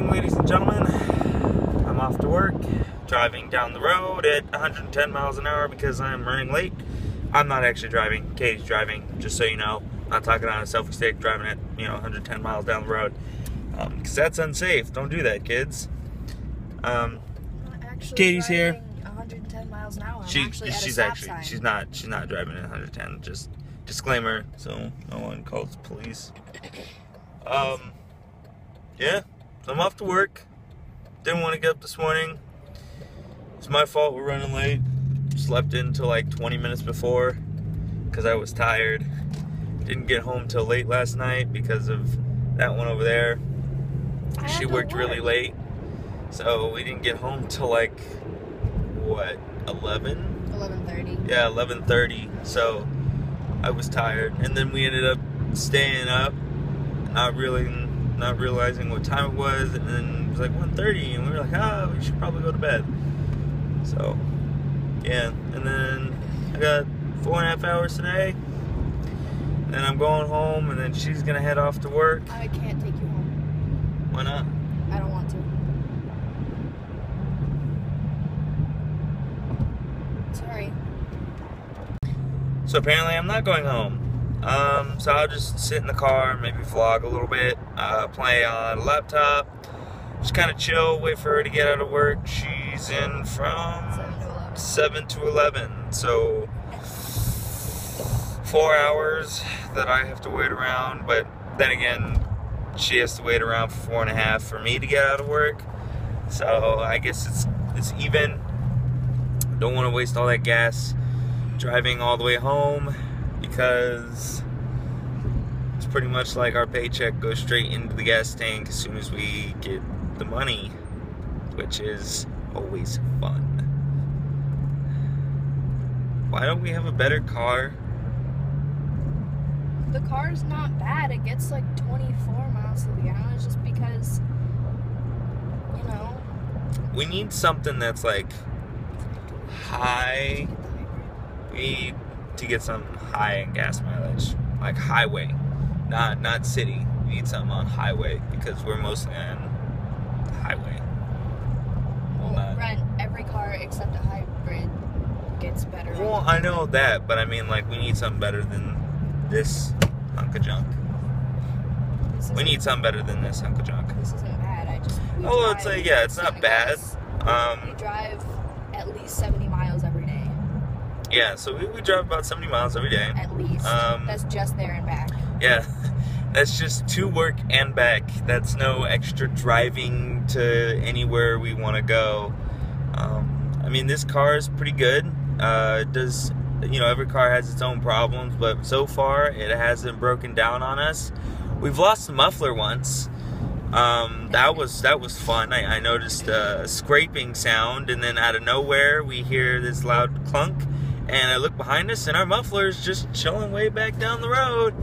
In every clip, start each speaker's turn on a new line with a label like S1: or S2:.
S1: morning, ladies and gentlemen. I'm off to work, driving down the road at 110 miles an hour because I'm running late. I'm not actually driving, Katie's driving, just so you know. I'm not talking on a selfie stick, driving at, 110 miles down the road. Because that's unsafe. Don't do that, kids. Katie's here.
S2: 110 miles an hour.
S1: She's not driving at 110. Just disclaimer, so no one calls the police. Yeah, so I'm off to work. Didn't want to get up this morning. It's my fault we're running late. Slept in until like 20 minutes before because I was tired. Didn't get home till late last night because of that one over there. She worked really late. So we didn't get home till like, what, 11?
S2: 11:30.
S1: Yeah, 11:30. So I was tired. And then we ended up staying up, not realizing what time it was. And then it was like 1:30 and we were like, we should probably go to bed. So, yeah. And then I got 4.5 hours today. And then I'm going home and then she's going to head off to work.
S2: I can't take you home.
S1: Why not?
S2: I don't want to. Sorry.
S1: So apparently I'm not going home. So I'll just sit in the car, maybe vlog a little bit, play on a laptop, just kind of chill, wait for her to get out of work. She's in from 7 to 11, so 4 hours that I have to wait around, but then again, she has to wait around for 4.5 for me to get out of work, so I guess it's even. Don't want to waste all that gas driving all the way home because it's pretty much like our paycheck goes straight into the gas tank as soon as we get the money, which is always fun. Why don't we have a better car?
S2: The car's not bad. It gets like 24 miles to the gallon. It's just because,
S1: we need something that's like high. We need to get some high in gas mileage, like highway, not city. We need something on highway because we're mostly on highway.
S2: Well, Brent, every car except a hybrid gets better.
S1: Well, I know that, but I mean, like, we need something better than this hunk of junk. We need something better than this hunk of junk.
S2: This isn't bad.
S1: It's like, yeah, it's not bad.
S2: We drive at least 70 miles every day.
S1: Yeah, so we drive about 70 miles every day.
S2: At least. That's just there and back.
S1: Yeah, that's just to work and back. That's no extra driving to anywhere we want to go. I mean, this car is pretty good. It does, every car has its own problems, but so far it hasn't broken down on us. We've lost the muffler once. That was fun. I noticed a scraping sound, and then out of nowhere we hear this loud clunk, and I look behind us and our muffler is just chilling way back down the road.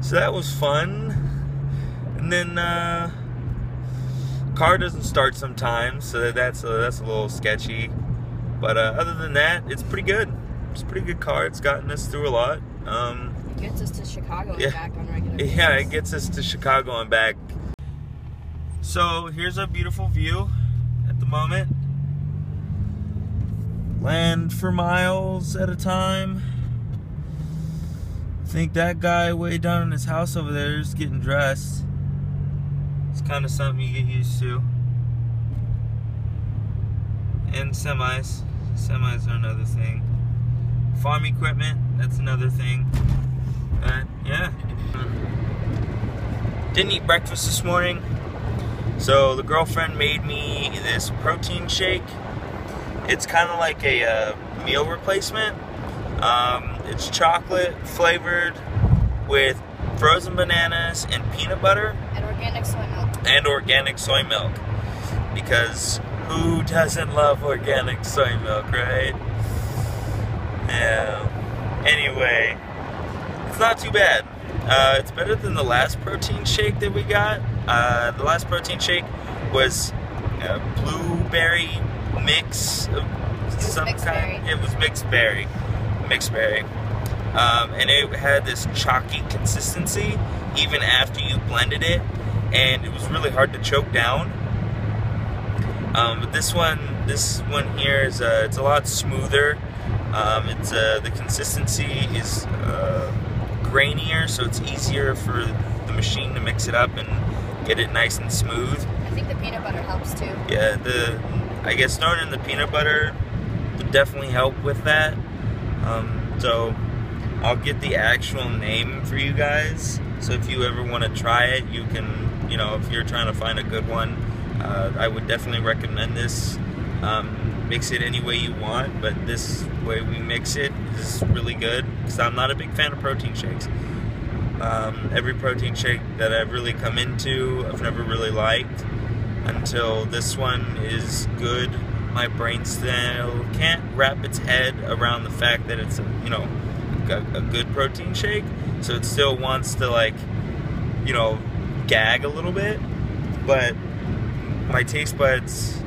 S1: So that was fun. And then car doesn't start sometimes, so that's a little sketchy. But other than that, it's pretty good. It's a pretty good car. It's gotten us through a lot.
S2: It gets us to Chicago and back on regular basis.
S1: Yeah, it gets us to Chicago and back. So here's our beautiful view at the moment. Land for miles at a time. I think that guy way down in his house over there is getting dressed. It's kind of something you get used to. And semis. Semis are another thing. Farm equipment, that's another thing. Yeah. Didn't eat breakfast this morning. So the girlfriend made me this protein shake. It's kind of like a meal replacement. It's chocolate flavored with frozen bananas and peanut butter.
S2: And organic soy milk.
S1: And organic soy milk. Because who doesn't love organic soy milk, right? Yeah. Anyway, it's not too bad. It's better than the last protein shake that we got. The last protein shake was a blueberry mix of some kind. It was mixed berry. And it had this chalky consistency even after you blended it, and it was really hard to choke down. But this one here is it's a lot smoother. The consistency is grainier, so it's easier for the machine to mix it up and get it nice and smooth.
S2: I think the peanut butter helps too.
S1: Yeah, I guess throwing in the peanut butter would definitely help with that. So I'll get the actual name for you guys. So if you ever want to try it, you can, if you're trying to find a good one, I would definitely recommend this. Mix it any way you want, but this way we mix it is really good, because I'm not a big fan of protein shakes. Every protein shake that I've really come into, I've never really liked, until this one is good. My brain still can't wrap its head around the fact that it's a good protein shake, so it still wants to gag a little bit, but my taste buds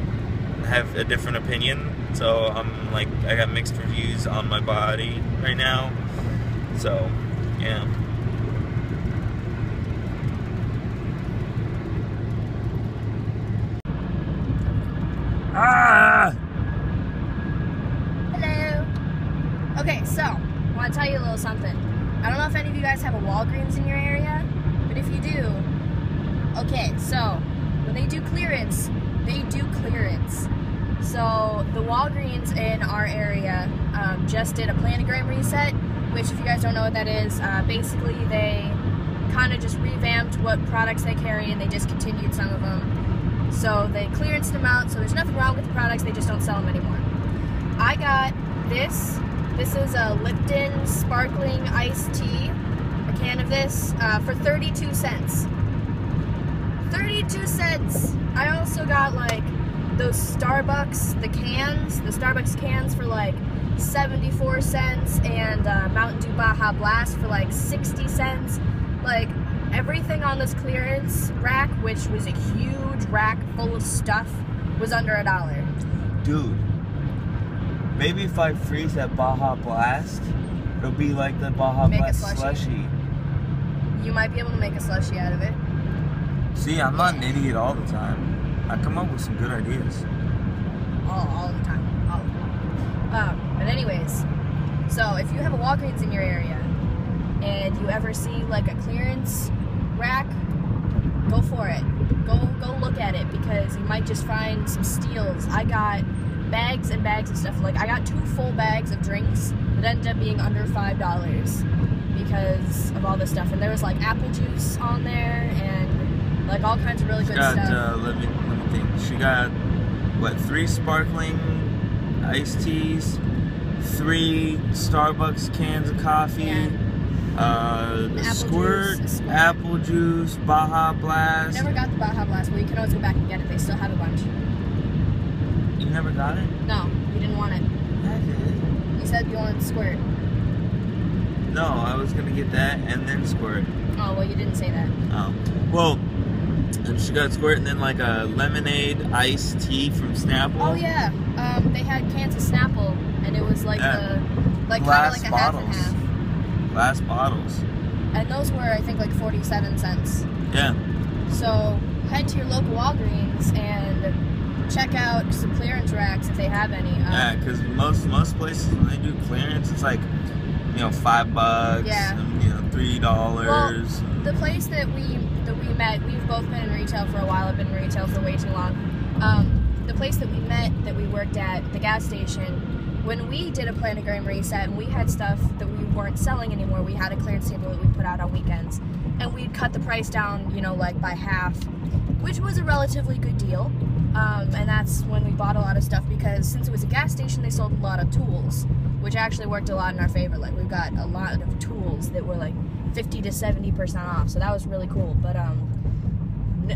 S1: have a different opinion, so I got mixed reviews on my body right now, so yeah.
S2: Hello. Okay, so I want to tell you a little something. I don't know if any of you guys have a Walgreens in your area, but if you do, okay, so when they do clearance, they do clearance. So the Walgreens in our area just did a planogram reset, which if you guys don't know what that is, basically they kind of just revamped what products they carry and they discontinued some of them. So they clearanced them out, so there's nothing wrong with the products, they just don't sell them anymore. I got this. This is a Lipton sparkling iced tea, a can of this, for 32 cents. 32 cents! I also got those Starbucks, the Starbucks cans for 74 cents, and Mountain Dew Baja Blast for 60 cents. Everything on this clearance rack, which was a huge rack full of stuff, was under $1.
S1: Dude, maybe if I freeze that Baja Blast, it'll be like the Baja Blast slushie.
S2: You might be able to make a slushie out of it.
S1: See, I'm not an idiot all the time. I come up with some good ideas.
S2: All the time. All the time. But anyways, so if you have a Walgreens in your area, and you ever see a clearance rack, go for it. Go look at it, because you might just find some steals. I got bags and bags of stuff. I got 2 full bags of drinks that ended up being under $5 because of all this stuff. And there was apple juice on there and all kinds of really good stuff.
S1: Let me think. She got 3 sparkling iced teas, 3 Starbucks cans of coffee.
S2: Yeah.
S1: Squirt, apple juice, Baja Blast.
S2: I never got the Baja Blast. Well, you can always go back and get it. They still have a bunch.
S1: You never got it?
S2: No, you didn't want it.
S1: Yeah, I did.
S2: You said you wanted Squirt.
S1: No, I was gonna get that and then Squirt.
S2: Oh, well, you didn't say that.
S1: Oh, well, she got Squirt and then a lemonade iced tea from Snapple.
S2: Oh yeah, they had cans of Snapple, and it was kind of a half and half.
S1: Glass bottles.
S2: And those were, I think, 47 cents.
S1: Yeah.
S2: So head to your local Walgreens and check out some clearance racks if they have any.
S1: Yeah, because most places when they do clearance, it's $5,
S2: yeah,
S1: and, $3.
S2: Well, the place that we met, we've both been in retail for a while. I've been in retail for way too long. The place that we met, that we worked at, the gas station, when we did a planogram reset and we had stuff that we weren't selling anymore, we had a clearance table that we put out on weekends, and we'd cut the price down, by half, which was a relatively good deal. And that's when we bought a lot of stuff, because since it was a gas station, they sold a lot of tools, which actually worked a lot in our favor. We've got a lot of tools that were 50 to 70% off, so that was really cool. But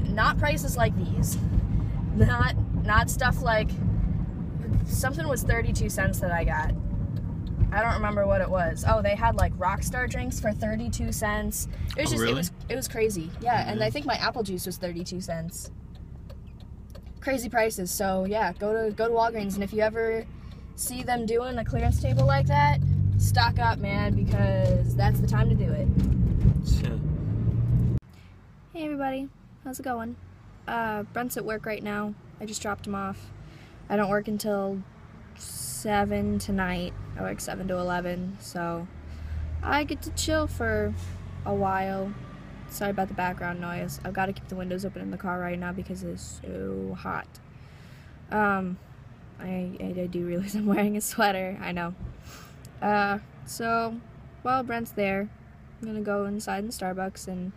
S2: not prices like these. Not stuff something was 32 cents that I got. I don't remember what it was. Oh, they had Rockstar drinks for 32 cents. It was
S1: really?
S2: it was crazy. Yeah, and I think my apple juice was 32 cents. Crazy prices. So yeah, go to Walgreens, and if you ever see them doing a clearance table like that, stock up, man, because that's the time to do it.
S1: Yeah.
S2: Hey everybody, how's it going? Brent's at work right now. I just dropped him off. I don't work until 7 tonight. I work 7 to 11, so I get to chill for a while. Sorry about the background noise. I've got to keep the windows open in the car right now because it's so hot. I do realize I'm wearing a sweater. I know. So, while Brent's there, I'm gonna go inside in Starbucks and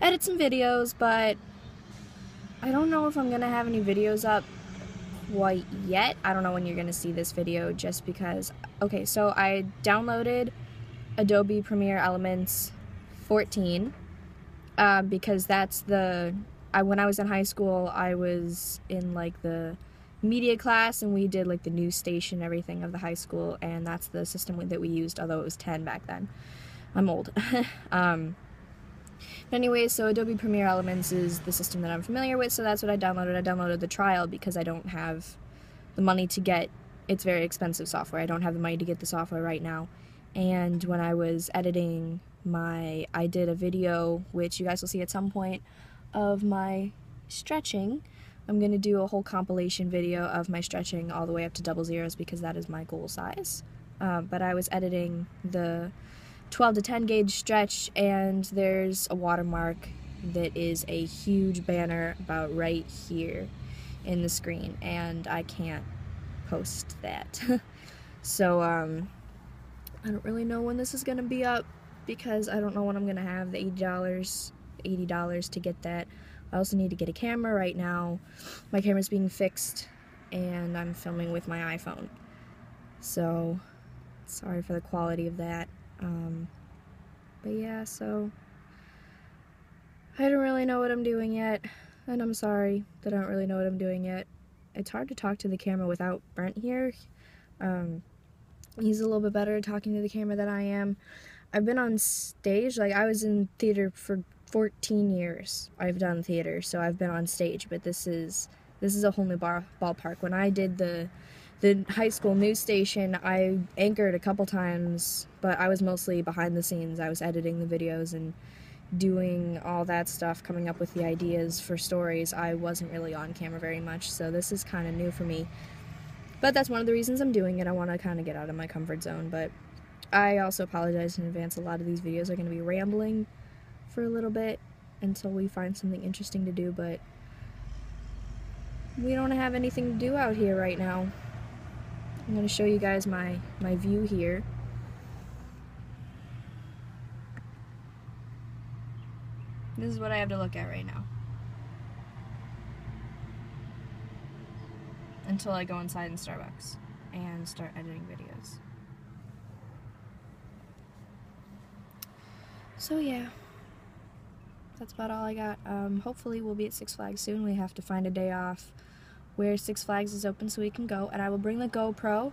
S2: edit some videos, but I don't know if I'm gonna have any videos up quite yet. I don't know when you're gonna see this video, just because, okay, so I downloaded Adobe Premiere Elements 14, because that's when I was in high school, I was in like the media class, and we did like the news station and everything of the high school, and that's the system that we used, although it was 10 back then. I'm old. Anyways, so Adobe Premiere Elements is the system that I'm familiar with, so that's what I downloaded. I downloaded the trial because I don't have the money to get, it's very expensive software. I don't have the money to get the software right now. And when I was editing I did a video, which you guys will see at some point, of my stretching. I'm going to do a whole compilation video of my stretching all the way up to double zeros because that is my goal size. But I was editing the 12 to 10 gauge stretch, and there's a watermark that is a huge banner about right here in the screen, and I can't post that. So I don't really know when this is gonna be up because I don't know when I'm gonna have the $80 to get that. I also need to get a camera right now. My camera's being fixed and I'm filming with my iPhone, so sorry for the quality of that. But yeah, so I don't really know what I'm doing yet, and I'm sorry that I don't really know what I'm doing yet. It's hard to talk to the camera without Brent here. He's a little bit better at talking to the camera than I am. I've been on stage, like I was in theater for 14 years. I've done theater, so I've been on stage, but this is a whole new ballpark. When I did the high school news station, I anchored a couple times, but I was mostly behind the scenes. I was editing the videos and doing all that stuff, coming up with the ideas for stories. I wasn't really on camera very much, so this is kind of new for me. But that's one of the reasons I'm doing it. I want to kind of get out of my comfort zone, but I also apologize in advance. A lot of these videos are going to be rambling for a little bit until we find something interesting to do, but we don't have anything to do out here right now. I'm going to show you guys my view here. This is what I have to look at right now until I go inside in Starbucks and start editing videos. So yeah, that's about all I got. Hopefully we'll be at Six Flags soon. We have to find a day off where Six Flags is open so we can go, and I will bring the GoPro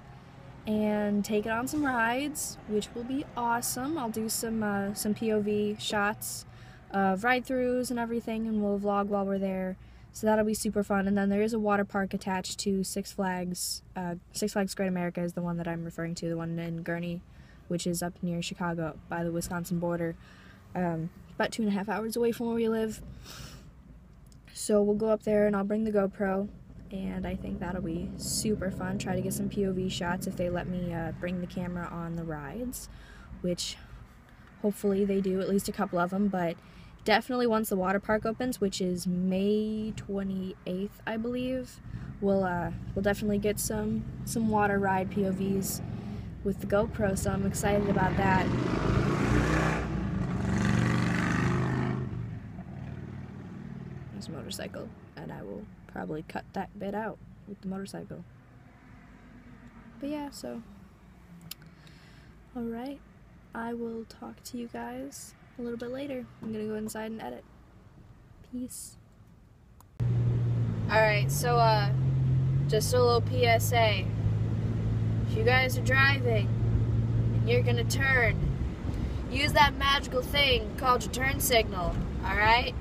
S2: and take it on some rides, which will be awesome. I'll do some POV shots of ride-throughs and everything, and we'll vlog while we're there, so that'll be super fun. And then there is a water park attached to Six Flags. Six Flags Great America is the one that I'm referring to, the one in Gurnee, which is up near Chicago by the Wisconsin border, about 2.5 hours away from where we live. So we'll go up there and I'll bring the GoPro, and I think that'll be super fun. Try to get some POV shots if they let me bring the camera on the rides, which hopefully they do, at least a couple of them. But definitely once the water park opens, which is May 28th, I believe, we'll definitely get some water ride POVs with the GoPro, so I'm excited about that. There's a motorcycle, and I will probably cut that bit out with the motorcycle. But yeah, so alright, I will talk to you guys a little bit later. I'm gonna go inside and edit. Peace. Alright, so just a little PSA. If you guys are driving and you're gonna turn, use that magical thing called your turn signal, alright?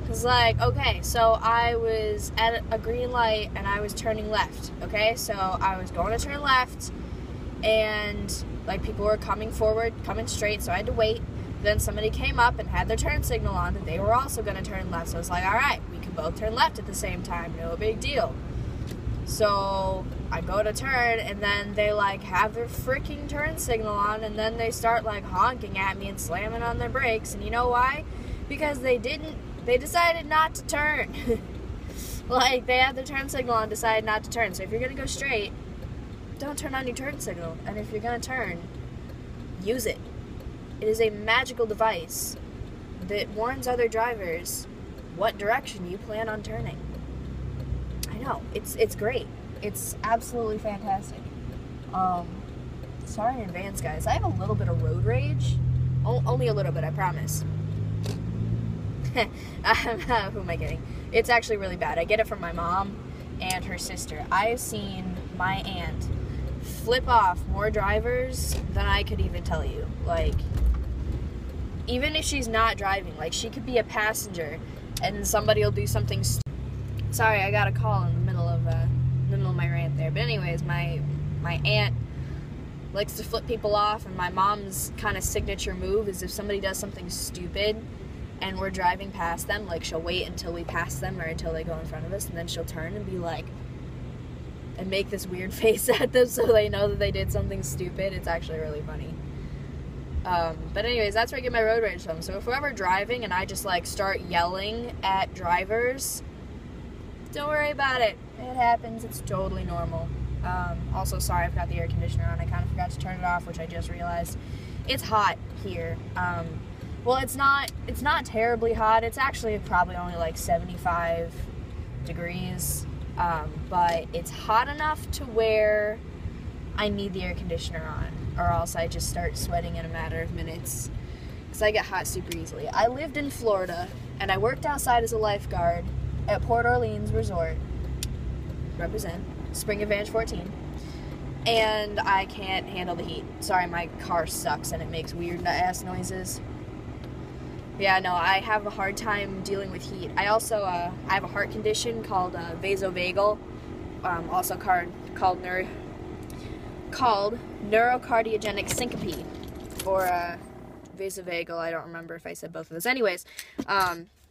S2: Because, like, okay, so I was at a green light and I was turning left, okay? So I was going to turn left, and, like, people were coming forward, coming straight, so I had to wait. Then somebody came up and had their turn signal on that they were also going to turn left. So I was like, all right, we can both turn left at the same time. No big deal. So I go to turn, and then they, like, have their freaking turn signal on, and then they start, like, honking at me and slamming on their brakes. And you know why? Because they decided not to turn. Like, they had their turn signal on and decided not to turn. So if you're going to go straight, don't turn on your turn signal. And if you're going to turn, use it. It is a magical device that warns other drivers what direction you plan on turning. I know, it's great. It's absolutely fantastic. Sorry in advance, guys. I have a little bit of road rage. Only a little bit, I promise. Who am I kidding? It's actually really bad. I get it from my mom and her sister. I've seen my aunt flip off more drivers than I could even tell you. Like, even if she's not driving, like, she could be a passenger and somebody will do something Sorry, I got a call in the middle of my rant there. But anyways, my aunt likes to flip people off, and my mom's kind of signature move is if somebody does something stupid and we're driving past them, like, she'll wait until we pass them or until they go in front of us, and then she'll turn and be like, and make this weird face at them so they know that they did something stupid. It's actually really funny. But anyways, that's where I get my road rage from. So if we're ever driving and I just, like, start yelling at drivers, don't worry about it. It happens. It's totally normal. Also, sorry, I forgot the air conditioner on. I kind of forgot to turn it off, which I just realized. It's hot here. Well, it's not terribly hot. It's actually probably only like 75 degrees. But it's hot enough to where I need the air conditioner on, or else I just start sweating in a matter of minutes. Because I get hot super easily. I lived in Florida, and I worked outside as a lifeguard at Port Orleans Resort, represent, Spring Advantage 14, and I can't handle the heat. Sorry, my car sucks and it makes weird ass noises. Yeah, no, I have a hard time dealing with heat. I also, I have a heart condition called vasovagal, also called neurocardiogenic syncope, or vasovagal. I don't remember if I said both of those. Anyways,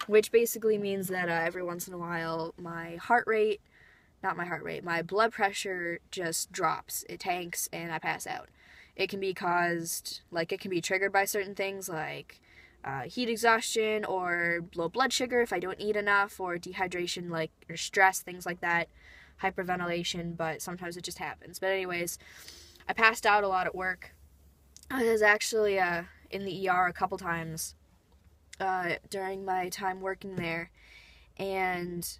S2: which basically means that every once in a while my blood pressure just drops. It tanks and I pass out. It can be caused, like, it can be triggered by certain things like heat exhaustion or low blood sugar if I don't eat enough, or dehydration, like, or stress, things like that, hyperventilation, but sometimes it just happens. But anyways, I passed out a lot at work. I was actually in the ER a couple times during my time working there, and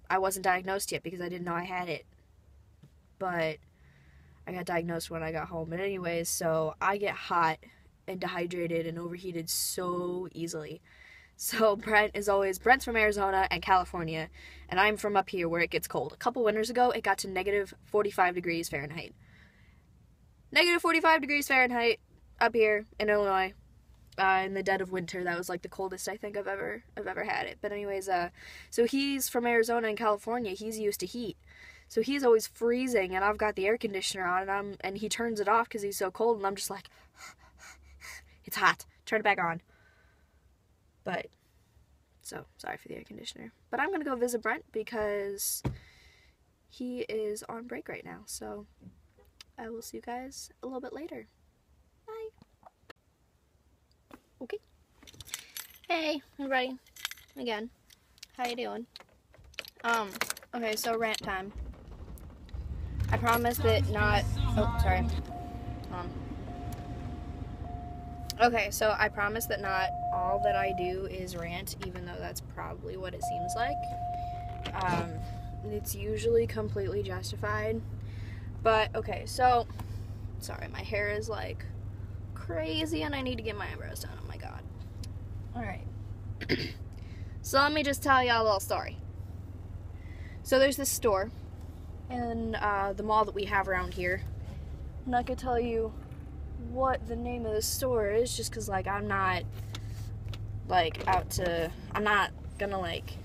S2: I wasn't diagnosed yet because I didn't know I had it, but I got diagnosed when I got home. But anyways, so I get hot and dehydrated and overheated so easily. So Brent's from Arizona and California, and I'm from up here where it gets cold. A couple winters ago, it got to negative 45 degrees Fahrenheit. Negative 45 degrees Fahrenheit up here in Illinois. In the dead of winter. That was like the coldest I think I've ever had it. But anyways, so he's from Arizona and California. He's used to heat, so he's always freezing, and I've got the air conditioner on, and he turns it off because he's so cold, and I'm just like, it's hot, turn it back on. But so sorry for the air conditioner. But I'm gonna go visit Brent because he is on break right now. So I will see you guys a little bit later. Bye. Okay. Hey, everybody. Again. How you doing? Okay, so rant time. I promise that not... Oh, sorry. Okay, so I promise that not all that I do is rant, even though that's probably what it seems like. It's usually completely justified. But, okay, so... Sorry, my hair is, like, crazy, and I need to get my eyebrows done. Oh my god. Alright. So let me just tell y'all a little story. So there's this store in the mall that we have around here. And I could tell you what the name of the store is just because, like, I'm not, like, I'm not gonna, like,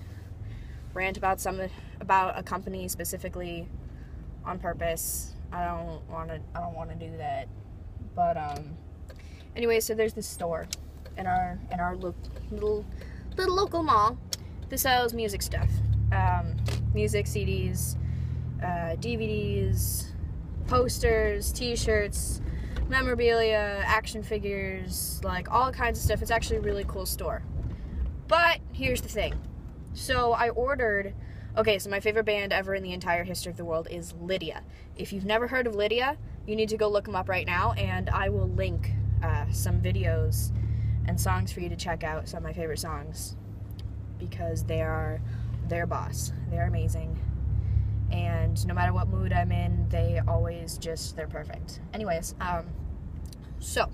S2: rant about a company specifically on purpose. I don't want to do that. But, Anyway, so there's this store in our little local mall that sells music stuff. Music, CDs, DVDs, posters, t-shirts, memorabilia, action figures, like all kinds of stuff. It's actually a really cool store. But here's the thing. So I ordered, okay, so my favorite band ever in the entire history of the world is Lydia. If you've never heard of Lydia, you need to go look them up right now, and I will link some videos and songs for you to check out, some of my favorite songs, because they're boss. They're amazing. And no matter what mood I'm in, they're perfect. Anyways, so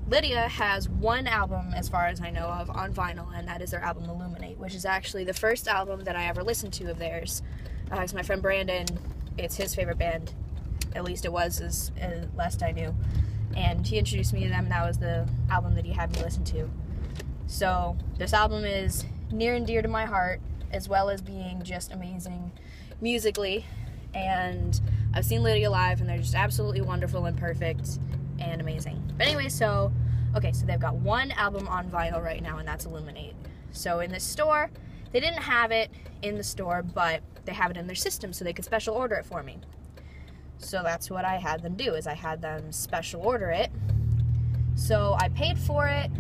S2: Lydia has one album, as far as I know of, on vinyl, and that is their album Illuminate, which is actually the first album that I ever listened to of theirs. Because my friend Brandon, it's his favorite band, at least it was, as last I knew. And he introduced me to them, and that was the album that he had me listen to. So this album is near and dear to my heart, as well as being just amazing musically. And I've seen Lydia live, and they're just absolutely wonderful and perfect and amazing. But anyway, so they've got one album on vinyl right now, and that's Illuminate. So in this store, they didn't have it in the store, but they have it in their system, so they could special order it for me. So that's what I had them do, is I had them special order it. So I paid for it,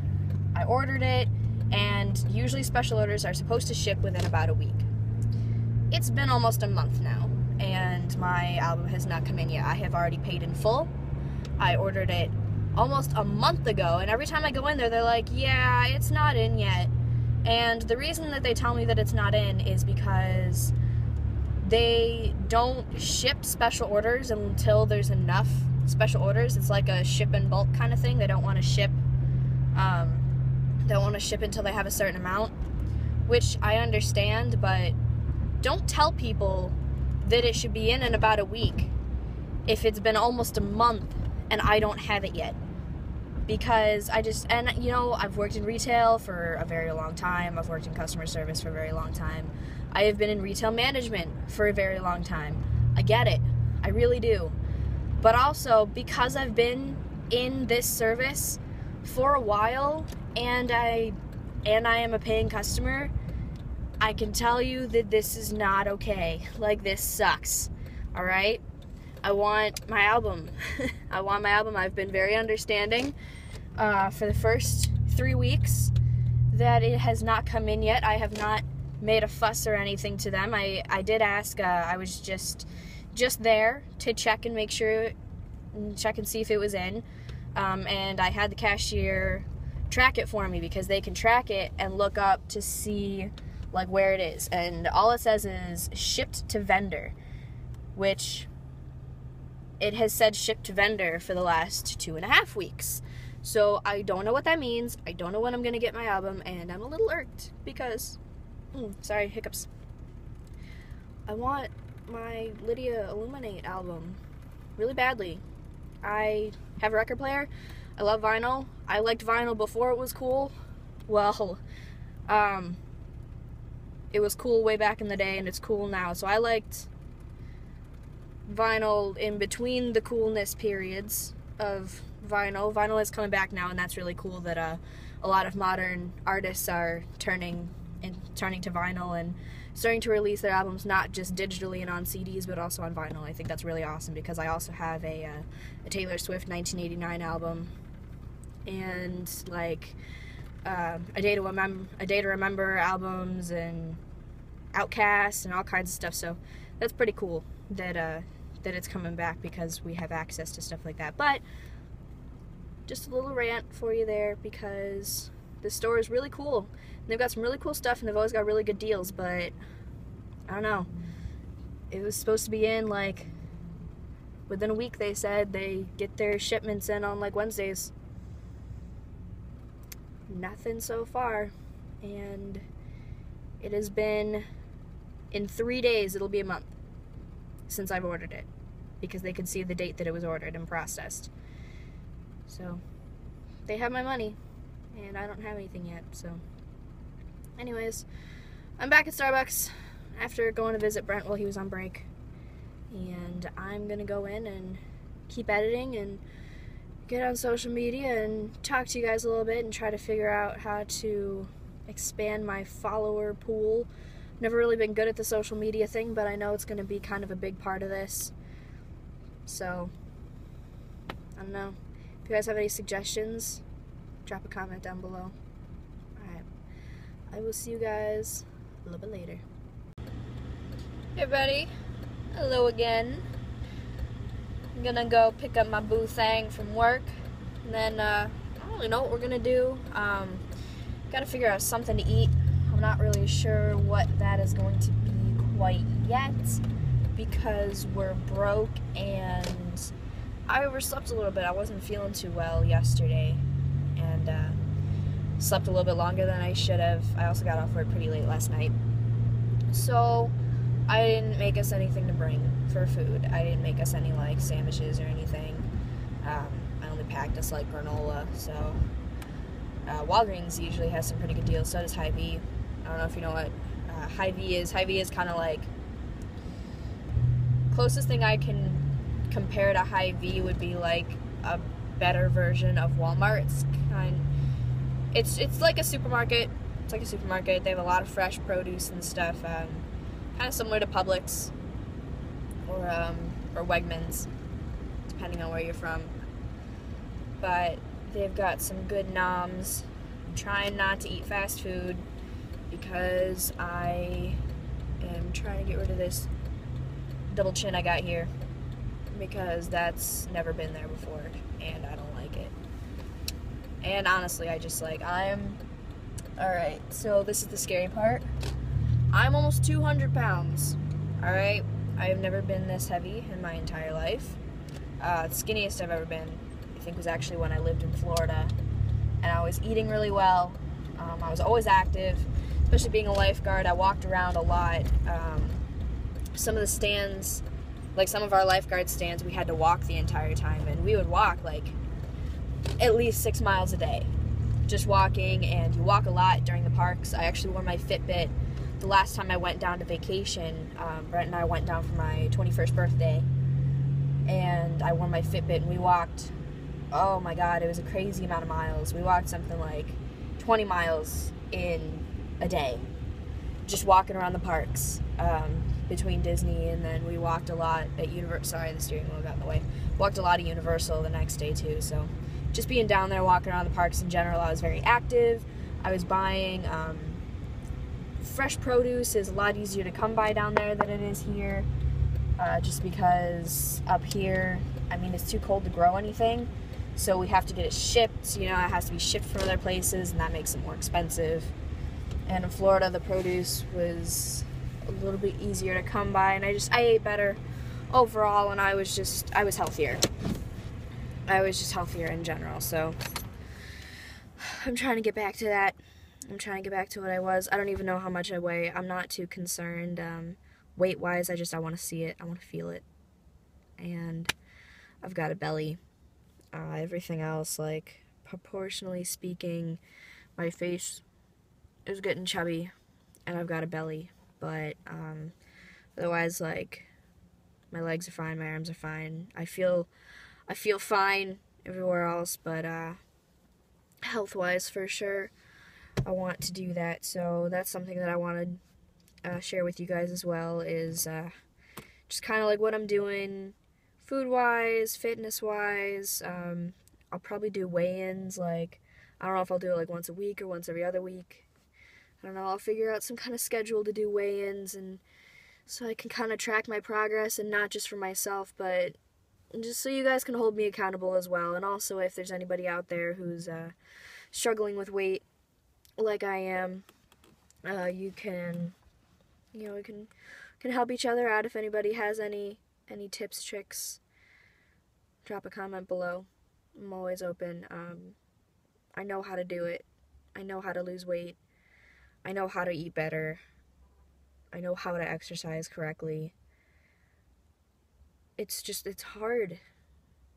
S2: I ordered it, and usually special orders are supposed to ship within about a week. It's been almost a month now, and my album has not come in yet. I have already paid in full. I ordered it almost a month ago, and every time I go in there, they're like, yeah, it's not in yet. And the reason that they tell me that it's not in is because they don't ship special orders until there's enough special orders. It's like a ship in bulk kind of thing. They don't want to ship until they have a certain amount, which I understand, but don't tell people that it should be in about a week if it's been almost a month and I don't have it yet. Because I've worked in retail for a very long time. I've worked in customer service for a very long time. I have been in retail management for a very long time. I get it. I really do. But also, because I've been in this service for a while, and I am a paying customer, I can tell you that this is not okay. Like, this sucks. Alright? I want my album. I want my album. I've been very understanding for the first 3 weeks that it has not come in yet. I have not made a fuss or anything to them. I did ask. I was just there to check and make sure, check and see if it was in. And I had the cashier track it for me, because they can track it and look up to see like where it is. And all it says is shipped to vendor, which it has said shipped to vendor for the last 2.5 weeks. So I don't know what that means. I don't know when I'm going to get my album, and I'm a little irked because, sorry, hiccups. I want my Lydia Illuminate album really badly. I have a record player. I love vinyl. I liked vinyl before it was cool. Well, it was cool way back in the day, and it's cool now. So I liked vinyl in between the coolness periods of vinyl. Vinyl is coming back now, and that's really cool that a lot of modern artists are turning to vinyl and starting to release their albums not just digitally and on CDs, but also on vinyl. I think that's really awesome, because I also have a Taylor Swift 1989 album, and like a Day to Remember albums, and Outkast, and all kinds of stuff. So that's pretty cool that it's coming back, because we have access to stuff like that. But just a little rant for you there, because the store is really cool. They've got some really cool stuff, and they've always got really good deals, but I don't know. It was supposed to be in like within a week. They said they get their shipments in on like Wednesdays. Nothing so far, and it has been, in 3 days it'll be a month since I've ordered it, because they can see the date that it was ordered and processed. So they have my money, and I don't have anything yet. So anyways, I'm back at Starbucks after going to visit Brent while he was on break, and I'm gonna go in and keep editing and get on social media and talk to you guys a little bit and try to figure out how to expand my follower pool. Never really been good at the social media thing, but I know it's going to be kind of a big part of this. So, I don't know. If you guys have any suggestions, drop a comment down below. Alright. I will see you guys a little bit later. Hey everybody. Hello again. I'm gonna go pick up my boo thang from work. And then, I don't really know what we're gonna do. Gotta figure out something to eat. I'm not really sure what that is going to be quite yet because we're broke and I overslept a little bit. I wasn't feeling too well yesterday and slept a little bit longer than I should have. I also got off work pretty late last night. So I didn't make us anything to bring for food. I didn't make us any like sandwiches or anything. I only packed us like granola. So Walgreens usually has some pretty good deals. So does Hy-Vee. I don't know if you know what Hy-Vee is. Hy-Vee is kind of like, closest thing I can compare to Hy-Vee would be like a better version of Walmart. It's like a supermarket. It's like a supermarket. They have a lot of fresh produce and stuff. Kind of similar to Publix or Wegmans, depending on where you're from. But they've got some good noms. I'm trying not to eat fast food because I am trying to get rid of this double chin I got here because that's never been there before and I don't like it. And honestly, alright, so this is the scary part. I'm almost 200 pounds, alright? I have never been this heavy in my entire life. The skinniest I've ever been, I think, was actually when I lived in Florida. And I was eating really well. I was always active, especially being a lifeguard. I walked around a lot. Some of the stands, like some of our lifeguard stands, we had to walk the entire time. And we would walk like at least 6 miles a day. Just walking, and you walk a lot during the parks. I actually wore my Fitbit the last time I went down to vacation. Brent and I went down for my 21st birthday, and I wore my Fitbit, and we walked, oh my god, it was a crazy amount of miles. We walked something like 20 miles in a day, just walking around the parks, between Disney, and then we walked a lot at Universal. Sorry, the steering wheel got in the way. Walked a lot at Universal the next day too, so just being down there, walking around the parks in general, I was very active. I was buying, fresh produce is a lot easier to come by down there than it is here, just because up here, I mean, it's too cold to grow anything, so we have to get it shipped. You know, it has to be shipped from other places, and that makes it more expensive. And in Florida, the produce was a little bit easier to come by, and I ate better overall, and I was healthier. I was just healthier in general, so I'm trying to get back to that. I'm trying to get back to what I was. I don't even know how much I weigh. I'm not too concerned weight-wise. I want to see it. I want to feel it. And I've got a belly. Everything else, like, proportionally speaking, my face is getting chubby, and I've got a belly. But otherwise, like, my legs are fine, my arms are fine. I feel fine everywhere else, but health-wise, for sure, I want to do that. So that's something that I want to share with you guys as well, is just kind of like what I'm doing food-wise, fitness-wise. I'll probably do weigh-ins, like, I don't know if I'll do it like once a week or once every other week. I don't know, I'll figure out some kind of schedule to do weigh-ins, and so I can kind of track my progress, and not just for myself, but just so you guys can hold me accountable as well. And also, if there's anybody out there who's struggling with weight like I am, you can help each other out. If anybody has any tips, tricks, drop a comment below. I'm always open. I know how to do it. I know how to lose weight. I know how to eat better. I know how to exercise correctly. It's hard.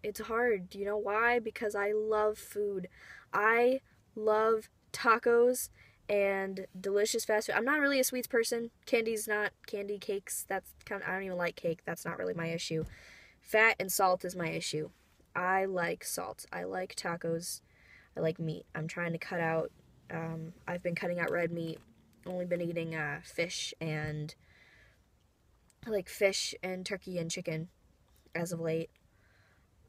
S2: It's hard. You know why? Because I love food. I love tacos and delicious fast food. I'm not really a sweets person. Candy, cakes, I don't even like cake. That's not really my issue. Fat and salt is my issue. I like salt. I like tacos. I like meat. I'm trying to cut out, I've been cutting out red meat. Only been eating fish and turkey and chicken as of late.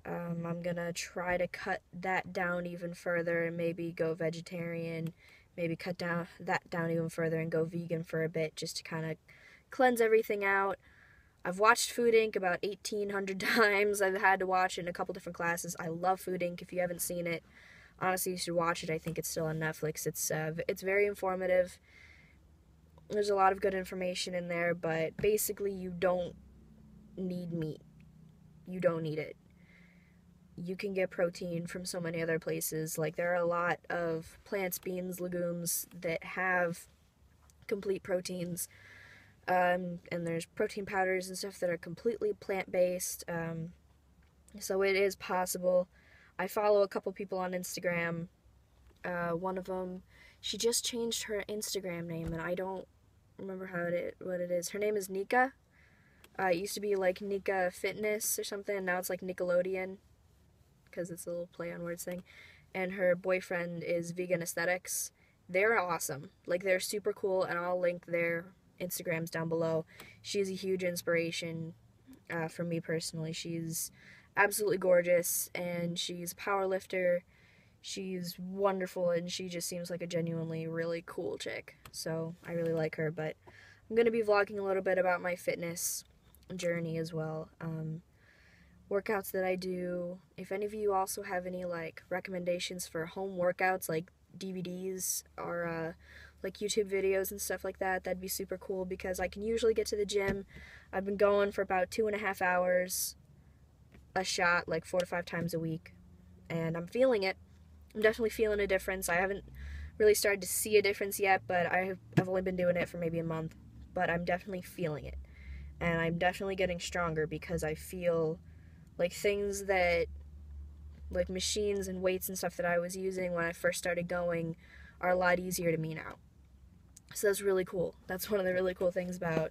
S2: I'm gonna try to cut that down even further and maybe go vegetarian, maybe cut that down even further and go vegan for a bit, just to kind of cleanse everything out. I've watched Food Inc. about 1,800 times. I've had to watch it in a couple different classes. I love Food Inc. If you haven't seen it, honestly, you should watch it. I think it's still on Netflix. It's very informative. There's a lot of good information in there, but basically you don't need meat. You don't need it. You can get protein from so many other places. Like, there are a lot of plants, beans, legumes that have complete proteins. And there's protein powders and stuff that are completely plant-based. So it is possible. I follow a couple people on Instagram. One of them, she just changed her Instagram name, and I don't remember what it is. Her name is Nika. It used to be like Nika Fitness or something, and now it's like Nickelodeon, because it's a little play on words thing. And her boyfriend is Vegan Aesthetics. They're awesome. Like, they're super cool, and I'll link their Instagrams down below. She's a huge inspiration for me personally. She's absolutely gorgeous, and she's a power lifter. She's wonderful, and she just seems like a genuinely really cool chick. So I really like her, but I'm going to be vlogging a little bit about my fitness journey as well. Workouts that I do. If any of you also have any like recommendations for home workouts, like DVDs or like YouTube videos and stuff like that, that'd be super cool, because I can usually get to the gym. I've been going for about 2.5 hours a shot, like 4 to 5 times a week, and I'm feeling it. I'm definitely feeling a difference. I haven't really started to see a difference yet, but I've only been doing it for maybe a month, but I'm definitely feeling it, and I'm definitely getting stronger, because I feel like things that, like machines and weights and stuff that I was using when I first started going are a lot easier to me now. So that's really cool. That's one of the really cool things about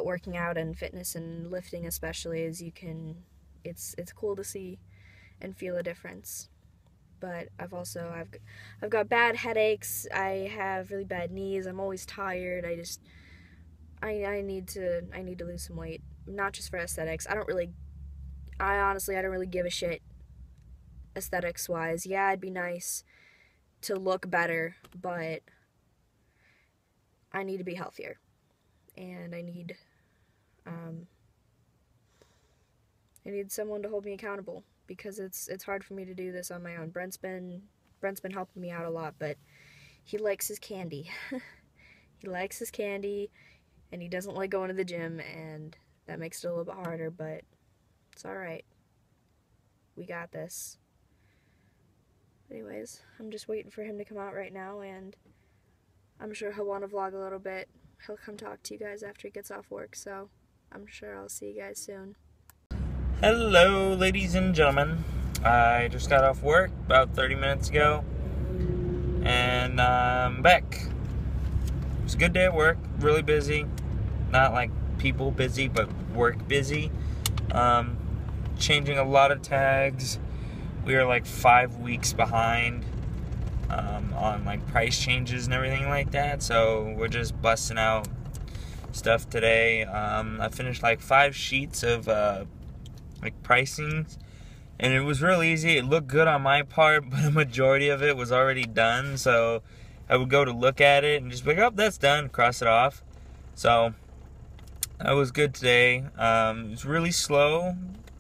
S2: working out and fitness and lifting especially, is it's cool to see and feel a difference. But I've got bad headaches. I have really bad knees. I'm always tired. I need to lose some weight, not just for aesthetics. I honestly don't really give a shit aesthetics wise. Yeah, it'd be nice to look better, but I need to be healthier, and I need someone to hold me accountable, because it's hard for me to do this on my own. Brent's been helping me out a lot, but he likes his candy. He likes his candy, and he doesn't like going to the gym, and that makes it a little bit harder, but it's alright. We got this. Anyways, I'm just waiting for him to come out right now, and I'm sure he'll want to vlog a little bit. He'll come talk to you guys after he gets off work, so I'm sure I'll see you guys soon.
S1: Hello, ladies and gentlemen. I just got off work about 30 minutes ago, and I'm back. It was a good day at work, really busy. Not like people busy, but work busy. Changing a lot of tags. We are like 5 weeks behind on like price changes and everything like that, so we're just busting out stuff today. I finished like 5 sheets of like pricings, and it was real easy. It looked good on my part, but a majority of it was already done, so I would go to look at it and just be like, oh, that's done, cross it off. So that was good today. It was really slow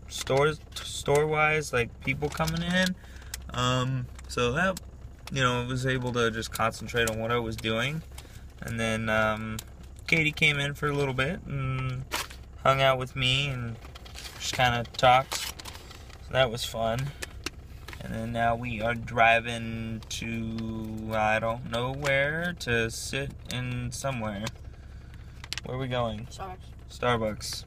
S1: store-wise, like people coming in, so that, I was able to just concentrate on what I was doing. And then Katie came in for a little bit and hung out with me and just kind of talked, so that was fun. And then now we are driving to, I don't know where, to sit in somewhere. Where are we going?
S2: Starbucks.
S1: Starbucks.